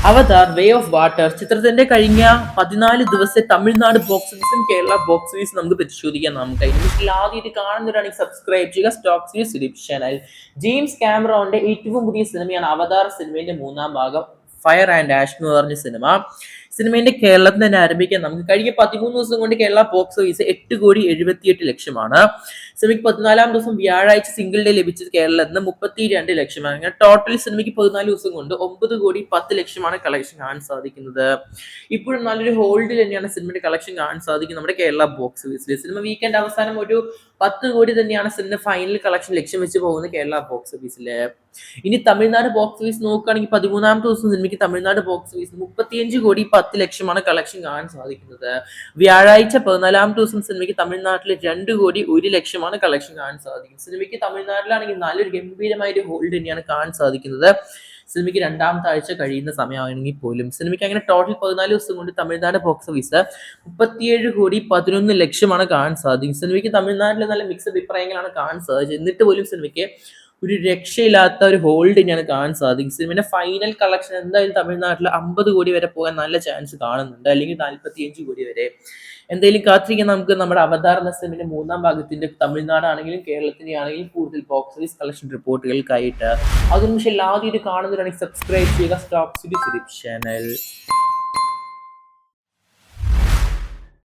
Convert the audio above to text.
Avatar way of water ചിത്രത്തിന്റെ കഴിഞ്ഞ 14 ദിവസത്തെ തമിഴ്നാട് ബോക്സ് ഓഫീസും കേരള ബോക്സ് ഓഫീസും നമുക്ക് പരിശോധിക്കാം. നമുക്ക് ഇതിൽ ആദ്യം ഇത് കാണുന്നവരാണെങ്കിൽ സബ്സ്ക്രൈബ് ചെയ്യുക stock series YouTube channel. James കാമറോന്റെ ഏറ്റവും പുതിയ സിനിമയാണ് അവതാർ. സിനിമയുടെ മൂന്നാം ഭാഗം ഫയർ ആൻഡ് ആഷ് എന്ന് പറഞ്ഞ സിനിമയുടെ കേരളത്തിൽ തന്നെ ആരംഭിക്കാൻ നമുക്ക് കഴിഞ്ഞ 13 ദിവസം കൊണ്ട് കേരള ബോക്സ് ഓഫീസ് 8,78,00,000 സിനിമയ്ക്ക് 14 ദിവസം വ്യാഴാഴ്ച സിംഗിൾ ഡേ ലഭിച്ചത് കേരളത്തിൽ 32 ലക്ഷമാണ്. അങ്ങനെ ടോട്ടൽ സിനിമയ്ക്ക് 14 ദിവസം കൊണ്ട് 9,10,00,000 കളക്ഷൻ കാണാൻ സാധിക്കുന്നത്. ഇപ്പോഴും നല്ലൊരു ഹോൾഡിൽ തന്നെയാണ് സിനിമയുടെ കളക്ഷൻ കാണാൻ സാധിക്കുന്നത് നമ്മുടെ കേരള ബോക്സ് ഓഫീസിൽ. സിനിമ വീക്കെൻഡ് അവസാനം ഒരു 10 കോടി തന്നെയാണ് സിനിമ ഫൈനൽ കളക്ഷൻ ലക്ഷ്യം വെച്ച് പോകുന്നത് കേരള ബോക്സ് ഓഫീസില്. ഇനി തമിഴ്നാട് ബോക്സ് ഓഫീസ് നോക്കുകയാണെങ്കിൽ 13-ാമത്തെ ദിവസം സിനിമയ്ക്ക് തമിഴ്നാട് ബോക്സ് ഓഫീസ് 35,10,00,000 കളക്ഷൻ കാണാൻ സാധിക്കുന്നത്. വ്യാഴാഴ്ച 14-ാമത്തെ ദിവസം സിനിമയ്ക്ക് തമിഴ്നാട്ടിൽ 2,01,00,000 കളക്ഷൻ കാണാൻ സാധിക്കുന്നത്. സിനിമയ്ക്ക് തമിഴ്നാട്ടിലാണെങ്കിൽ നല്ലൊരു ഗംഭീരമായ ഒരു ഹോൾഡ് തന്നെയാണ് കാണാൻ സാധിക്കുന്നത്. സിനിമയ്ക്ക് രണ്ടാമത്തെ ആഴ്ച കഴിയുന്ന സമയമാണെങ്കിൽ പോലും സിനിമയ്ക്ക് അങ്ങനെ ടോട്ടൽ 14 ദിവസം കൊണ്ട് തമിഴ്നാട് ബോക്സ് ഓഫീസ് 37,11,00,000 കാണാൻ സാധിക്കും. സിനിമയ്ക്ക് തമിഴ്നാട്ടിൽ നല്ല മിക്സഡ് അഭിപ്രായങ്ങളാണ് കാണാൻ സാധിച്ചത്. എന്നിട്ട് പോലും സിനിമയ്ക്ക് ഒരു രക്ഷയില്ലാത്ത ഒരു ഹോൾഡ് തന്നെയാണ് കാണാൻ സാധിക്കും. സിനിമയുടെ ഫൈനൽ കളക്ഷൻ എന്തായാലും തമിഴ്നാട്ടിൽ 50 കോടി വരെ പോകാൻ നല്ല ചാൻസ് കാണുന്നുണ്ട്, അല്ലെങ്കിൽ 45 കോടി വരെ. എന്തായാലും കാത്തിരിക്കാൻ നമുക്ക് നമ്മുടെ അവതാർ എന്ന സിനിമയുടെ മൂന്നാം ഭാഗത്തിന്റെ തമിഴ്നാടാണെങ്കിലും കേരളത്തിന്റെ ആണെങ്കിലും കൂടുതൽ ബോക്സ് ഓഫീസ് കളക്ഷൻ റിപ്പോർട്ടുകൾക്കായിട്ട്. അതിനുശേഷം ആദ്യം ഇത് കാണുന്നവരാണെങ്കിൽ സബ്സ്ക്രൈബ് ചെയ്യുക സ്റ്റോക്ക് സിറ്റി ചാനൽ.